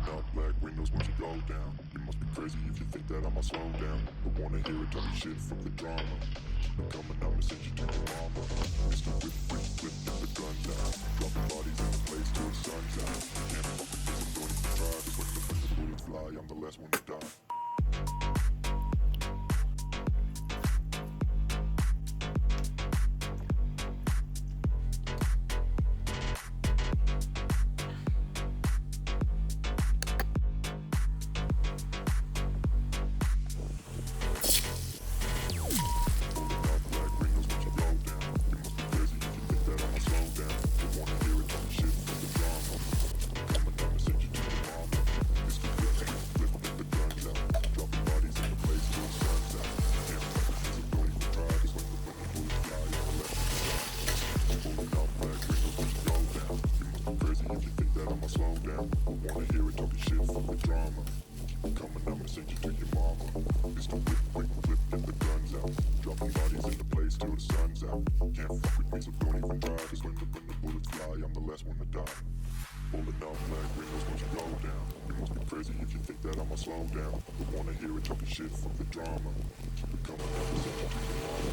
up black windows once you go down. You must be crazy if you think that I'ma slow down. Don't wanna hear it talking shit from the drama. I'm coming, I'ma send you to your mama. Mr. Whip, whip, whip, get the guns out. Dropping bodies in the place till the sun's out. Can't fuck with this, I'm don't even try. Cause when the bullets fly, I'm the last one to die. Slow down, don't wanna hear it talking shit from the drama. Keep it coming, I'ma send you to your mama.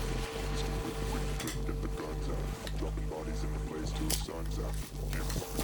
Mr. Whip, whip, whip, get the guns out. Dropping bodies in the place till the sun's out. Can't fuck